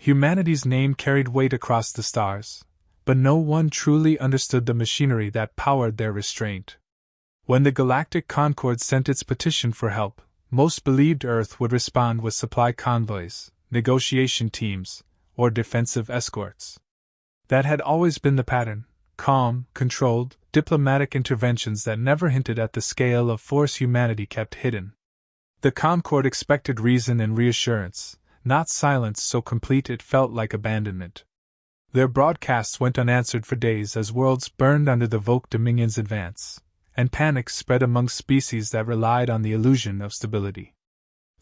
Humanity's name carried weight across the stars, but no one truly understood the machinery that powered their restraint. When the Galactic Concord sent its petition for help, most believed Earth would respond with supply convoys, negotiation teams, or defensive escorts. That had always been the pattern: calm, controlled, diplomatic interventions that never hinted at the scale of force humanity kept hidden. The Concord expected reason and reassurance, not silence so complete it felt like abandonment. Their broadcasts went unanswered for days as worlds burned under the Vogue Dominion's advance, and panic spread among species that relied on the illusion of stability.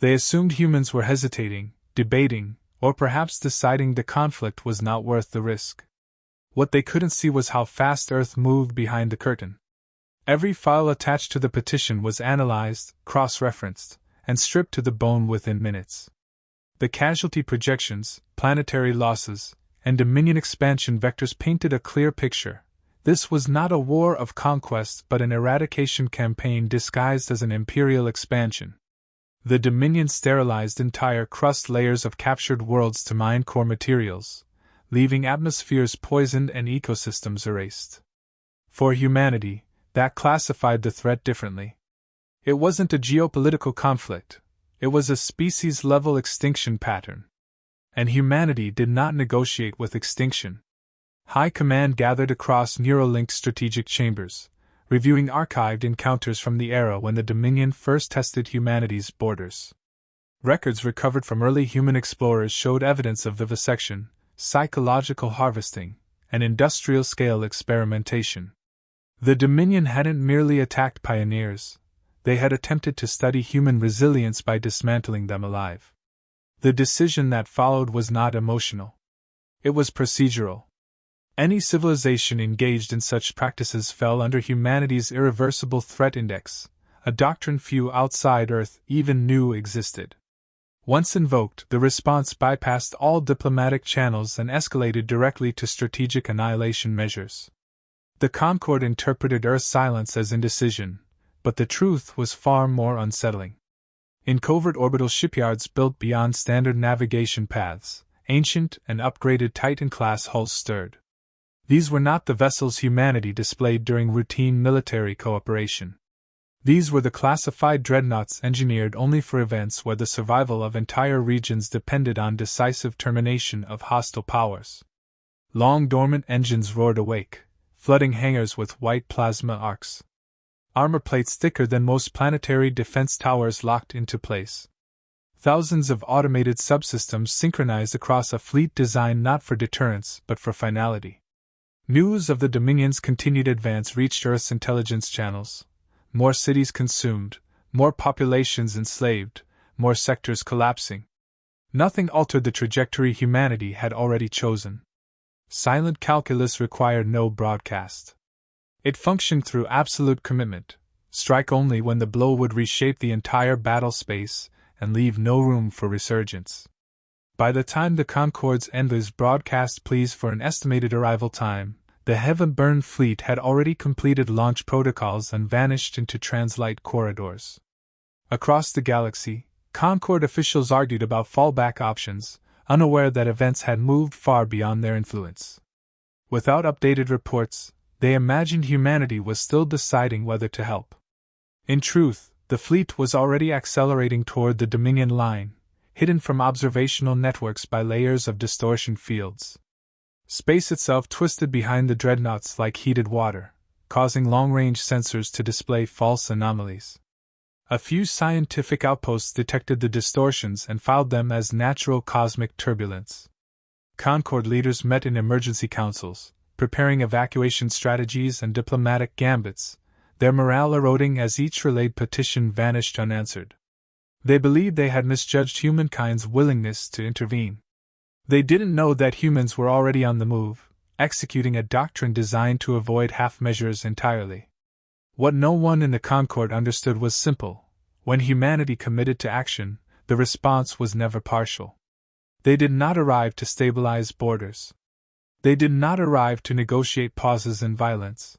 They assumed humans were hesitating, debating, or perhaps deciding the conflict was not worth the risk. What they couldn't see was how fast Earth moved behind the curtain. Every file attached to the petition was analyzed, cross-referenced, and stripped to the bone within minutes. The casualty projections, planetary losses, and Dominion expansion vectors painted a clear picture. This was not a war of conquest but an eradication campaign disguised as an imperial expansion. The Dominion sterilized entire crust layers of captured worlds to mine core materials, leaving atmospheres poisoned and ecosystems erased. For humanity, that classified the threat differently. It wasn't a geopolitical conflict, it was a species-level extinction pattern. And humanity did not negotiate with extinction. High Command gathered across Neuralink strategic chambers, reviewing archived encounters from the era when the Dominion first tested humanity's borders. Records recovered from early human explorers showed evidence of vivisection, psychological harvesting, and industrial-scale experimentation. The Dominion hadn't merely attacked pioneers, they had attempted to study human resilience by dismantling them alive. The decision that followed was not emotional. It was procedural. Any civilization engaged in such practices fell under humanity's irreversible threat index, a doctrine few outside Earth even knew existed. Once invoked, the response bypassed all diplomatic channels and escalated directly to strategic annihilation measures. The Concord interpreted Earth's silence as indecision, but the truth was far more unsettling. In covert orbital shipyards built beyond standard navigation paths, ancient and upgraded Titan-class hulls stirred. These were not the vessels humanity displayed during routine military cooperation. These were the classified dreadnoughts engineered only for events where the survival of entire regions depended on decisive termination of hostile powers. Long dormant engines roared awake, flooding hangars with white plasma arcs. Armor plates thicker than most planetary defense towers locked into place. Thousands of automated subsystems synchronized across a fleet designed not for deterrence but for finality. News of the Dominion's continued advance reached Earth's intelligence channels. More cities consumed, more populations enslaved, more sectors collapsing. Nothing altered the trajectory humanity had already chosen. Silent calculus required no broadcast. It functioned through absolute commitment, strike only when the blow would reshape the entire battle space and leave no room for resurgence. By the time the Concord's endless broadcast pleas for an estimated arrival time, the heaven-burned fleet had already completed launch protocols and vanished into translight corridors. Across the galaxy, Concord officials argued about fallback options, unaware that events had moved far beyond their influence. Without updated reports, they imagined humanity was still deciding whether to help. In truth, the fleet was already accelerating toward the Dominion line, hidden from observational networks by layers of distortion fields. Space itself twisted behind the dreadnoughts like heated water, causing long-range sensors to display false anomalies. A few scientific outposts detected the distortions and filed them as natural cosmic turbulence. Concord leaders met in emergency councils, preparing evacuation strategies and diplomatic gambits, their morale eroding as each relayed petition vanished unanswered. They believed they had misjudged humankind's willingness to intervene. They didn't know that humans were already on the move, executing a doctrine designed to avoid half measures entirely. What no one in the Concord understood was simple: when humanity committed to action, the response was never partial. They did not arrive to stabilize borders. They did not arrive to negotiate pauses in violence.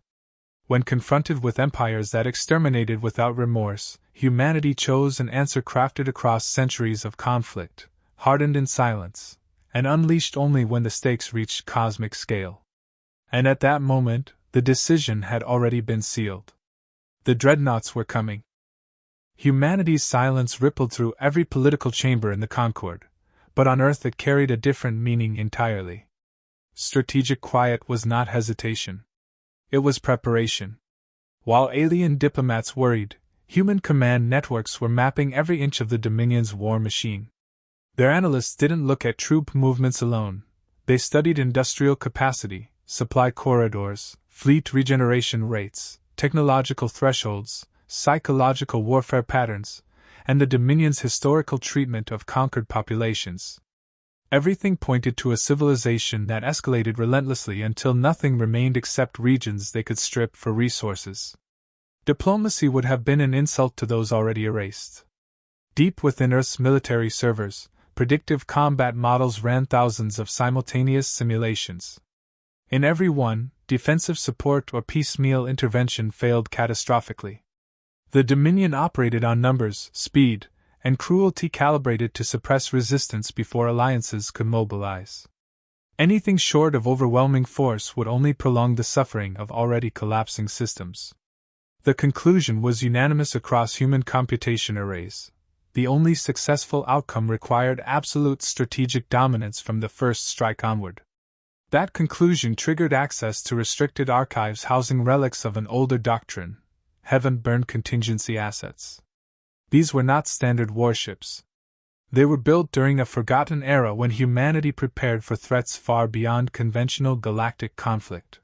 When confronted with empires that exterminated without remorse, humanity chose an answer crafted across centuries of conflict, hardened in silence, and unleashed only when the stakes reached cosmic scale. And at that moment, the decision had already been sealed. The Dreadnoughts were coming. Humanity's silence rippled through every political chamber in the Concord, but on Earth it carried a different meaning entirely. Strategic quiet was not hesitation. It was preparation. While alien diplomats worried, human command networks were mapping every inch of the Dominion's war machine. Their analysts didn't look at troop movements alone. They studied industrial capacity, supply corridors, fleet regeneration rates, technological thresholds, psychological warfare patterns, and the Dominion's historical treatment of conquered populations. Everything pointed to a civilization that escalated relentlessly until nothing remained except regions they could strip for resources. Diplomacy would have been an insult to those already erased. Deep within Earth's military servers, predictive combat models ran thousands of simultaneous simulations. In every one, defensive support or piecemeal intervention failed catastrophically. The Dominion operated on numbers, speed, and cruelty calibrated to suppress resistance before alliances could mobilize. Anything short of overwhelming force would only prolong the suffering of already collapsing systems. The conclusion was unanimous across human computation arrays. The only successful outcome required absolute strategic dominance from the first strike onward. That conclusion triggered access to restricted archives housing relics of an older doctrine, heaven-burned contingency assets. These were not standard warships. They were built during a forgotten era when humanity prepared for threats far beyond conventional galactic conflict.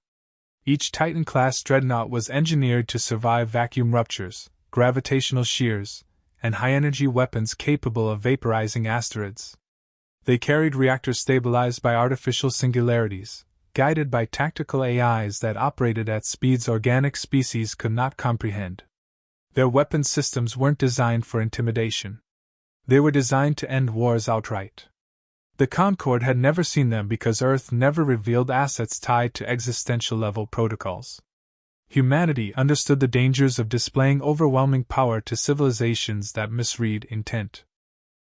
Each Titan-class dreadnought was engineered to survive vacuum ruptures, gravitational shears, and high-energy weapons capable of vaporizing asteroids. They carried reactors stabilized by artificial singularities, guided by tactical AIs that operated at speeds organic species could not comprehend. Their weapon systems weren't designed for intimidation. They were designed to end wars outright. The Concord had never seen them because Earth never revealed assets tied to existential-level protocols. Humanity understood the dangers of displaying overwhelming power to civilizations that misread intent.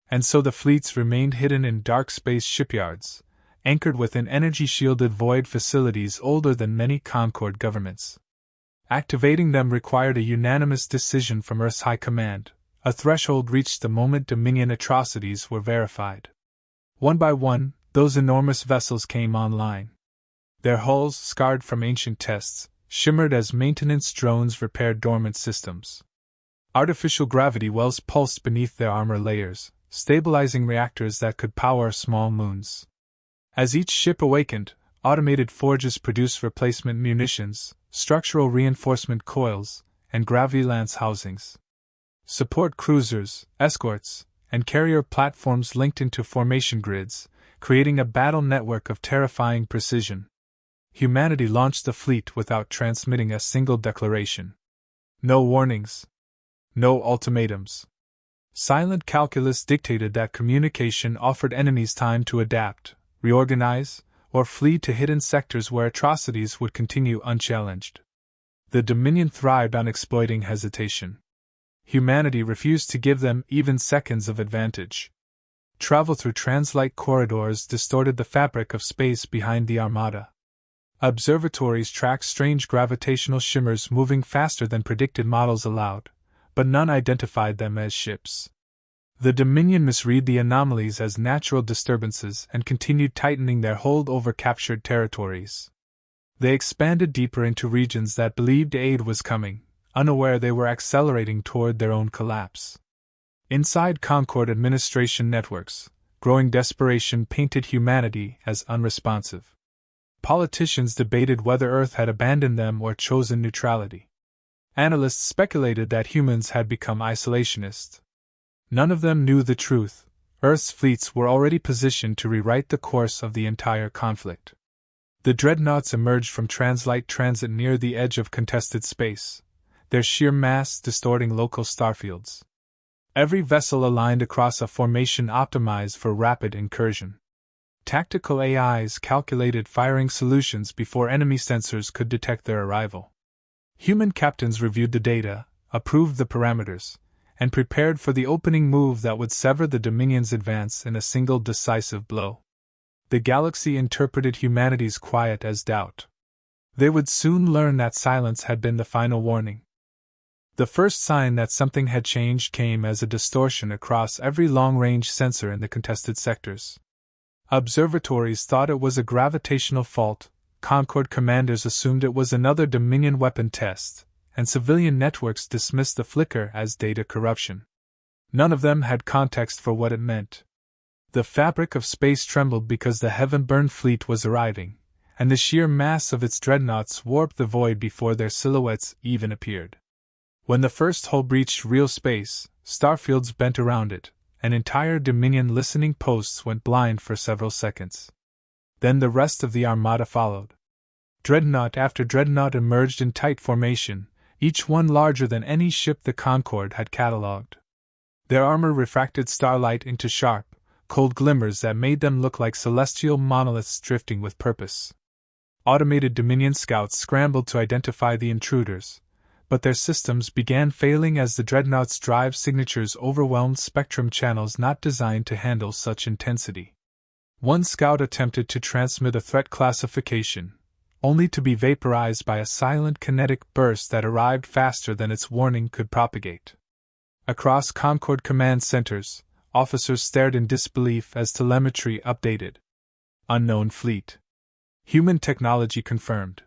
And so the fleets remained hidden in dark space shipyards, anchored within energy-shielded void facilities older than many Concord governments. Activating them required a unanimous decision from Earth's High Command, a threshold reached the moment Dominion atrocities were verified. One by one, those enormous vessels came online. Their hulls, scarred from ancient tests, shimmered as maintenance drones repaired dormant systems. Artificial gravity wells pulsed beneath their armor layers, stabilizing reactors that could power small moons. As each ship awakened, automated forges produced replacement munitions, structural reinforcement coils, and gravity lance housings. Support cruisers, escorts, and carrier platforms linked into formation grids, creating a battle network of terrifying precision. Humanity launched the fleet without transmitting a single declaration. No warnings. No ultimatums. Silent calculus dictated that communication offered enemies time to adapt, reorganize, or flee to hidden sectors where atrocities would continue unchallenged. The Dominion thrived on exploiting hesitation. Humanity refused to give them even seconds of advantage. Travel through translight corridors distorted the fabric of space behind the Armada. Observatories tracked strange gravitational shimmers moving faster than predicted models allowed, but none identified them as ships. The Dominion misread the anomalies as natural disturbances and continued tightening their hold over captured territories. They expanded deeper into regions that believed aid was coming, unaware they were accelerating toward their own collapse. Inside Concord administration networks, growing desperation painted humanity as unresponsive. Politicians debated whether Earth had abandoned them or chosen neutrality. Analysts speculated that humans had become isolationists. None of them knew the truth. Earth's fleets were already positioned to rewrite the course of the entire conflict. The Dreadnoughts emerged from translight transit near the edge of contested space, their sheer mass distorting local starfields. Every vessel aligned across a formation optimized for rapid incursion. Tactical AIs calculated firing solutions before enemy sensors could detect their arrival. Human captains reviewed the data, approved the parameters, and prepared for the opening move that would sever the Dominion's advance in a single decisive blow. The galaxy interpreted humanity's quiet as doubt. They would soon learn that silence had been the final warning. The first sign that something had changed came as a distortion across every long-range sensor in the contested sectors. Observatories thought it was a gravitational fault, Concord commanders assumed it was another Dominion weapon test, and civilian networks dismissed the flicker as data corruption. None of them had context for what it meant. The fabric of space trembled because the heaven-burned fleet was arriving, and the sheer mass of its dreadnoughts warped the void before their silhouettes even appeared. When the first hull breached real space, starfields bent around it, and entire Dominion listening posts went blind for several seconds. Then the rest of the armada followed. Dreadnought after dreadnought emerged in tight formation, each one larger than any ship the Concorde had catalogued. Their armor refracted starlight into sharp, cold glimmers that made them look like celestial monoliths drifting with purpose. Automated Dominion scouts scrambled to identify the intruders, but their systems began failing as the dreadnought's drive signatures overwhelmed spectrum channels not designed to handle such intensity. One scout attempted to transmit a threat classification, only to be vaporized by a silent kinetic burst that arrived faster than its warning could propagate. Across Concorde command centers, officers stared in disbelief as telemetry updated. Unknown fleet. Human technology confirmed.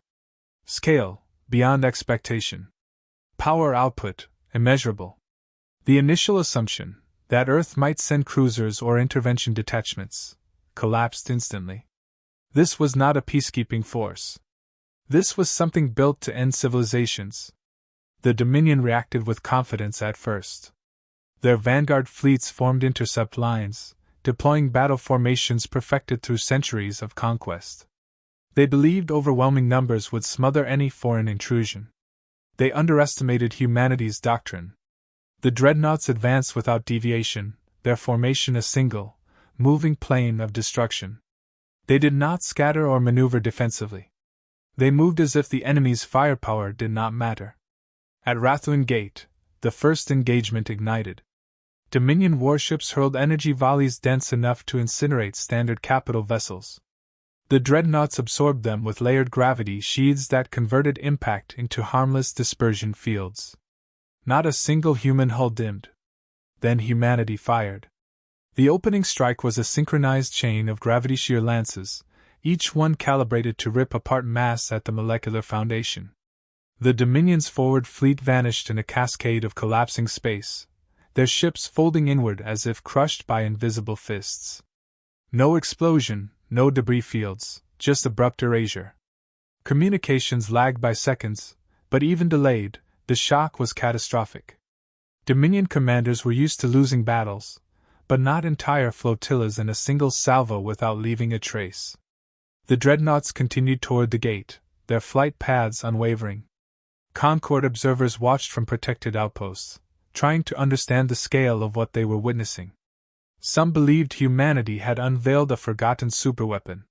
Scale, beyond expectation. Power output, immeasurable. The initial assumption, that Earth might send cruisers or intervention detachments, collapsed instantly. This was not a peacekeeping force. This was something built to end civilizations. The Dominion reacted with confidence at first. Their vanguard fleets formed intercept lines, deploying battle formations perfected through centuries of conquest. They believed overwhelming numbers would smother any foreign intrusion. They underestimated humanity's doctrine. The dreadnoughts advanced without deviation, their formation a single, moving plane of destruction. They did not scatter or maneuver defensively. They moved as if the enemy's firepower did not matter. At Rathlin Gate, the first engagement ignited. Dominion warships hurled energy volleys dense enough to incinerate standard capital vessels. The dreadnoughts absorbed them with layered gravity sheaths that converted impact into harmless dispersion fields. Not a single human hull dimmed. Then humanity fired. The opening strike was a synchronized chain of gravity shear lances, each one calibrated to rip apart mass at the molecular foundation. The Dominion's forward fleet vanished in a cascade of collapsing space, their ships folding inward as if crushed by invisible fists. No explosion, no debris fields, just abrupt erasure. Communications lagged by seconds, but even delayed, the shock was catastrophic. Dominion commanders were used to losing battles, but not entire flotillas in a single salvo without leaving a trace. The dreadnoughts continued toward the gate, their flight paths unwavering. Concorde observers watched from protected outposts, trying to understand the scale of what they were witnessing. Some believed humanity had unveiled a forgotten superweapon.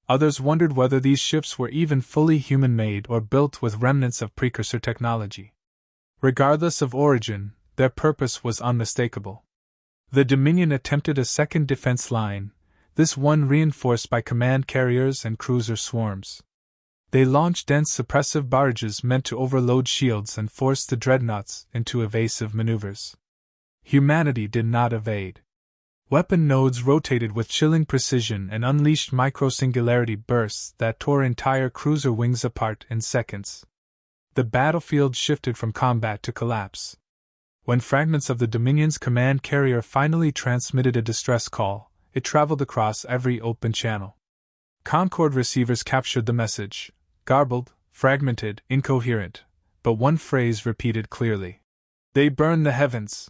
Others wondered whether these ships were even fully human-made or built with remnants of precursor technology. Regardless of origin, their purpose was unmistakable. The Dominion attempted a second defense line, this one reinforced by command carriers and cruiser swarms. They launched dense suppressive barrages meant to overload shields and force the dreadnoughts into evasive maneuvers. Humanity did not evade. Weapon nodes rotated with chilling precision and unleashed micro-singularity bursts that tore entire cruiser wings apart in seconds. The battlefield shifted from combat to collapse. When fragments of the Dominion's command carrier finally transmitted a distress call, it traveled across every open channel. Concorde receivers captured the message, garbled, fragmented, incoherent, but one phrase repeated clearly. They burn the heavens.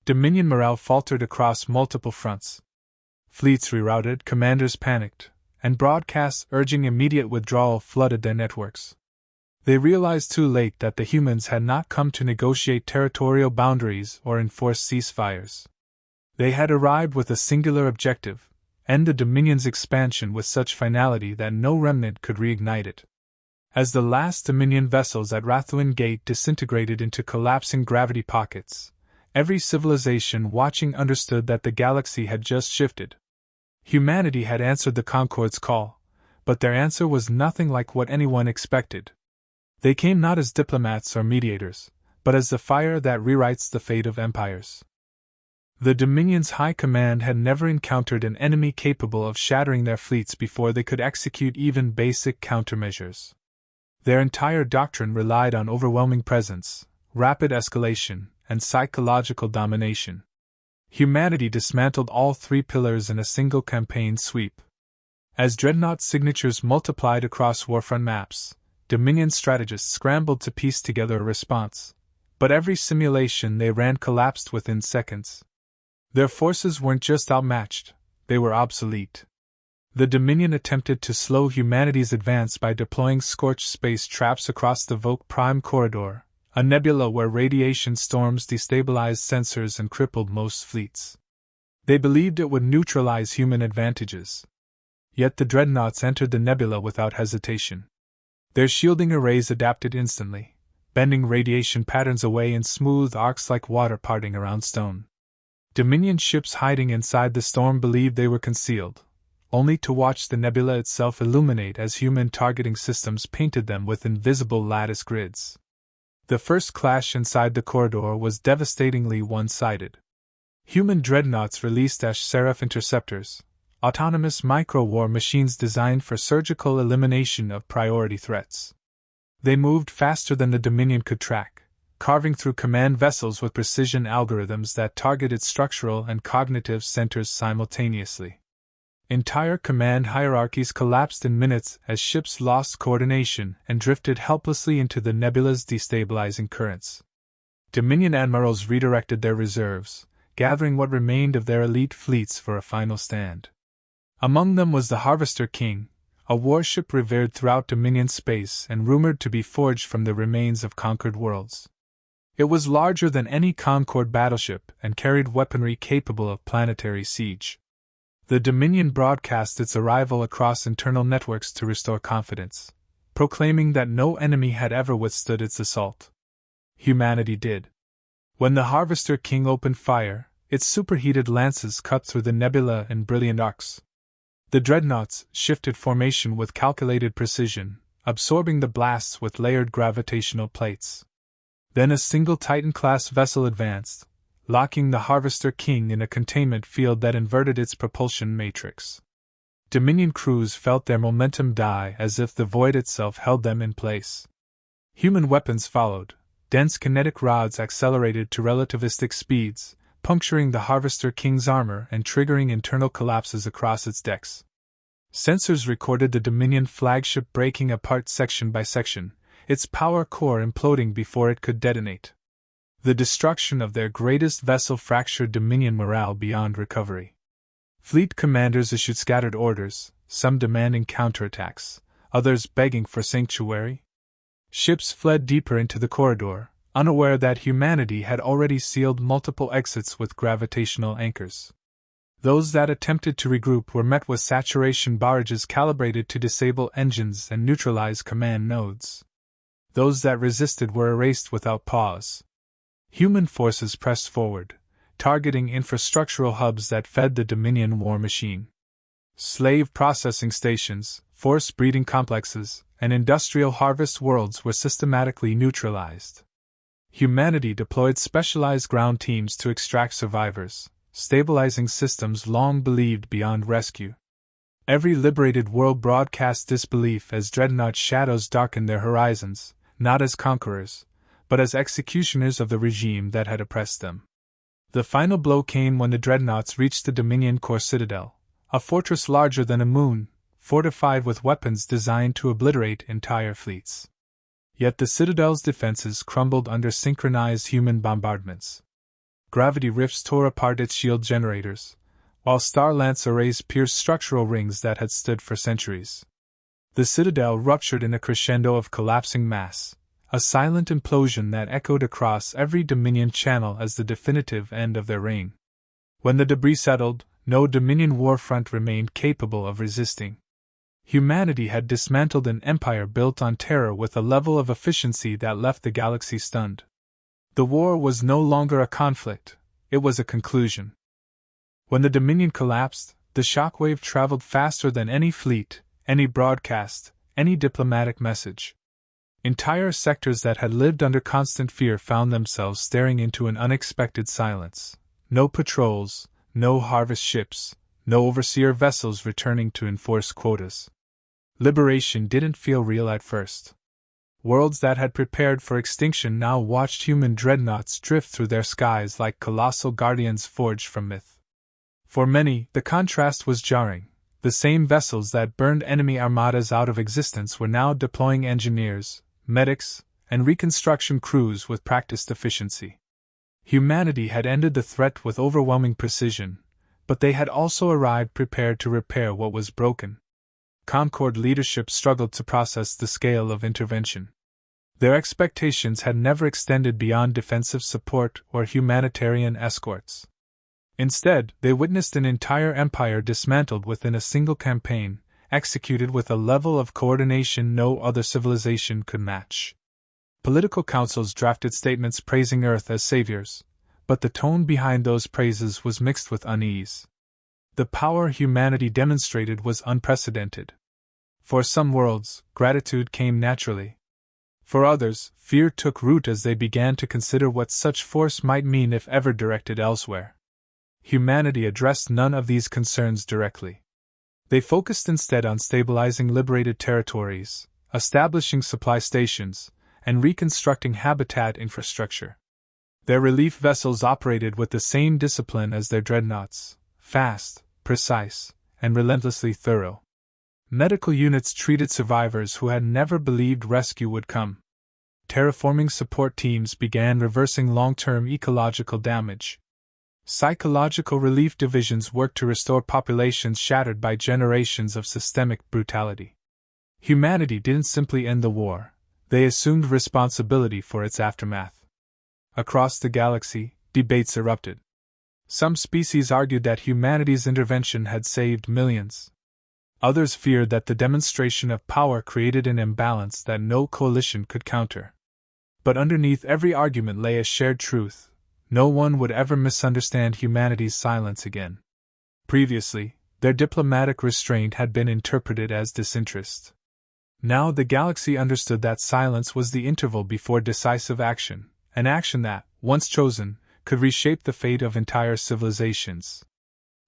Dominion morale faltered across multiple fronts. Fleets rerouted, commanders panicked, and broadcasts urging immediate withdrawal flooded their networks. They realized too late that the humans had not come to negotiate territorial boundaries or enforce ceasefires. They had arrived with a singular objective: end the Dominion's expansion with such finality that no remnant could reignite it. As the last Dominion vessels at Rathlin Gate disintegrated into collapsing gravity pockets, every civilization watching understood that the galaxy had just shifted. Humanity had answered the Concorde's call, but their answer was nothing like what anyone expected. They came not as diplomats or mediators, but as the fire that rewrites the fate of empires. The Dominion's high command had never encountered an enemy capable of shattering their fleets before they could execute even basic countermeasures. Their entire doctrine relied on overwhelming presence, rapid escalation, and psychological domination. Humanity dismantled all three pillars in a single campaign sweep. As Dreadnought signatures multiplied across warfront maps, Dominion strategists scrambled to piece together a response, but every simulation they ran collapsed within seconds. Their forces weren't just outmatched, they were obsolete. The Dominion attempted to slow humanity's advance by deploying scorched space traps across the Vogue Prime Corridor, a nebula where radiation storms destabilized sensors and crippled most fleets. They believed it would neutralize human advantages. Yet the Dreadnoughts entered the nebula without hesitation. Their shielding arrays adapted instantly, bending radiation patterns away in smooth arcs like water parting around stone. Dominion ships hiding inside the storm believed they were concealed, only to watch the nebula itself illuminate as human targeting systems painted them with invisible lattice grids. The first clash inside the corridor was devastatingly one-sided. Human dreadnoughts released Seraph interceptors, autonomous micro-war machines designed for surgical elimination of priority threats. They moved faster than the Dominion could track, carving through command vessels with precision algorithms that targeted structural and cognitive centers simultaneously. Entire command hierarchies collapsed in minutes as ships lost coordination and drifted helplessly into the nebula's destabilizing currents. Dominion admirals redirected their reserves, gathering what remained of their elite fleets for a final stand. Among them was the Harvester King, a warship revered throughout Dominion space and rumored to be forged from the remains of conquered worlds. It was larger than any Concorde battleship and carried weaponry capable of planetary siege. The Dominion broadcast its arrival across internal networks to restore confidence, proclaiming that no enemy had ever withstood its assault. Humanity did. When the Harvester King opened fire, its superheated lances cut through the nebula in brilliant arcs. The Dreadnoughts shifted formation with calculated precision, absorbing the blasts with layered gravitational plates. Then a single Titan-class vessel advanced, locking the Harvester King in a containment field that inverted its propulsion matrix. Dominion crews felt their momentum die as if the void itself held them in place. Human weapons followed. Dense kinetic rods accelerated to relativistic speeds, puncturing the Harvester King's armor and triggering internal collapses across its decks. Sensors recorded the Dominion flagship breaking apart section by section, its power core imploding before it could detonate. The destruction of their greatest vessel fractured Dominion morale beyond recovery. Fleet commanders issued scattered orders, some demanding counterattacks, others begging for sanctuary. Ships fled deeper into the corridor, unaware that humanity had already sealed multiple exits with gravitational anchors. Those that attempted to regroup were met with saturation barrages calibrated to disable engines and neutralize command nodes. Those that resisted were erased without pause. Human forces pressed forward, targeting infrastructural hubs that fed the Dominion war machine. Slave processing stations, force breeding complexes, and industrial harvest worlds were systematically neutralized. Humanity deployed specialized ground teams to extract survivors, stabilizing systems long believed beyond rescue. Every liberated world broadcast disbelief as dreadnought shadows darkened their horizons, not as conquerors, but as executioners of the regime that had oppressed them. The final blow came when the dreadnoughts reached the Dominion Core Citadel, a fortress larger than a moon, fortified with weapons designed to obliterate entire fleets. Yet the Citadel's defenses crumbled under synchronized human bombardments. Gravity rifts tore apart its shield generators, while Star Lance arrays pierced structural rings that had stood for centuries. The Citadel ruptured in a crescendo of collapsing mass, a silent implosion that echoed across every Dominion channel as the definitive end of their reign. When the debris settled, no Dominion warfront remained capable of resisting. Humanity had dismantled an empire built on terror with a level of efficiency that left the galaxy stunned. The war was no longer a conflict, it was a conclusion. When the Dominion collapsed, The shockwave traveled faster than any fleet, any broadcast, any diplomatic message. Entire sectors that had lived under constant fear found themselves staring into an unexpected silence. No patrols, no harvest ships, no overseer vessels returning to enforce quotas. Liberation didn't feel real at first. Worlds that had prepared for extinction now watched human dreadnoughts drift through their skies like colossal guardians forged from myth. For many, the contrast was jarring. The same vessels that burned enemy armadas out of existence were now deploying engineers, medics, and reconstruction crews with practiced efficiency. Humanity had ended the threat with overwhelming precision, but they had also arrived prepared to repair what was broken. Concord leadership struggled to process the scale of intervention. Their expectations had never extended beyond defensive support or humanitarian escorts. Instead, they witnessed an entire empire dismantled within a single campaign, executed with a level of coordination no other civilization could match. Political councils drafted statements praising Earth as saviors, but the tone behind those praises was mixed with unease. The power humanity demonstrated was unprecedented. For some worlds, gratitude came naturally. For others, fear took root as they began to consider what such force might mean if ever directed elsewhere. Humanity addressed none of these concerns directly. They focused instead on stabilizing liberated territories, establishing supply stations, and reconstructing habitat infrastructure. Their relief vessels operated with the same discipline as their dreadnoughts: fast, precise, and relentlessly thorough. Medical units treated survivors who had never believed rescue would come. Terraforming support teams began reversing long-term ecological damage. Psychological relief divisions worked to restore populations shattered by generations of systemic brutality. Humanity didn't simply end the war, they assumed responsibility for its aftermath. Across the galaxy, debates erupted. Some species argued that humanity's intervention had saved millions. Others feared that the demonstration of power created an imbalance that no coalition could counter. But underneath every argument lay a shared truth: no one would ever misunderstand humanity's silence again. Previously, their diplomatic restraint had been interpreted as disinterest. Now the galaxy understood that silence was the interval before decisive action, an action that, once chosen, could reshape the fate of entire civilizations.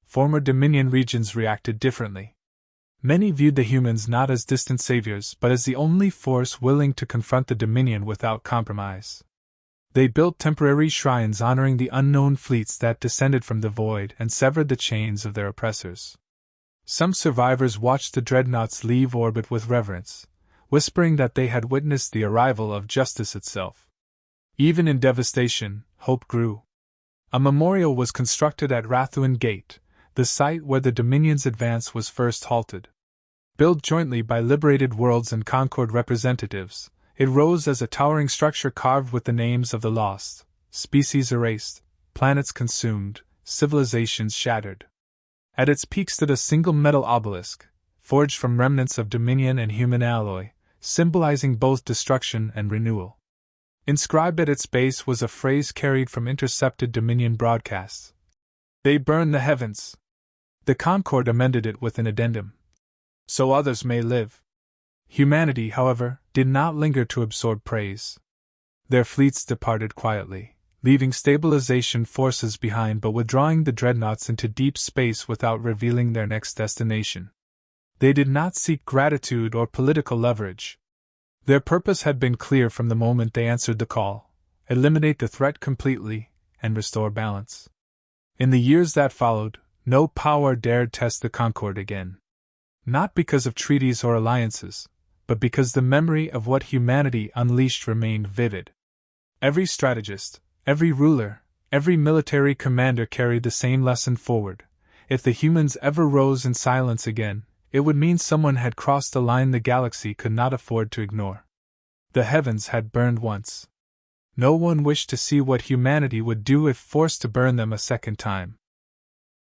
Former Dominion regions reacted differently. Many viewed the humans not as distant saviors but as the only force willing to confront the Dominion without compromise. They built temporary shrines honoring the unknown fleets that descended from the void and severed the chains of their oppressors. Some survivors watched the dreadnoughts leave orbit with reverence, whispering that they had witnessed the arrival of justice itself. Even in devastation, hope grew. A memorial was constructed at Rathuan Gate, the site where the Dominion's advance was first halted. Built jointly by liberated worlds and Concord representatives, it rose as a towering structure carved with the names of the lost, species erased, planets consumed, civilizations shattered. At its peak stood a single metal obelisk, forged from remnants of Dominion and human alloy, symbolizing both destruction and renewal. Inscribed at its base was a phrase carried from intercepted Dominion broadcasts: "They burn the heavens." The Concord amended it with an addendum: "So others may live." Humanity, however, did not linger to absorb praise. Their fleets departed quietly, leaving stabilization forces behind but withdrawing the dreadnoughts into deep space without revealing their next destination. They did not seek gratitude or political leverage. Their purpose had been clear from the moment they answered the call: eliminate the threat completely and restore balance. In the years that followed, no power dared test the Concord again. Not because of treaties or alliances, but because the memory of what humanity unleashed remained vivid. Every strategist, every ruler, every military commander carried the same lesson forward: if the humans ever rose in silence again, it would mean someone had crossed a line the galaxy could not afford to ignore. The heavens had burned once. No one wished to see what humanity would do if forced to burn them a second time.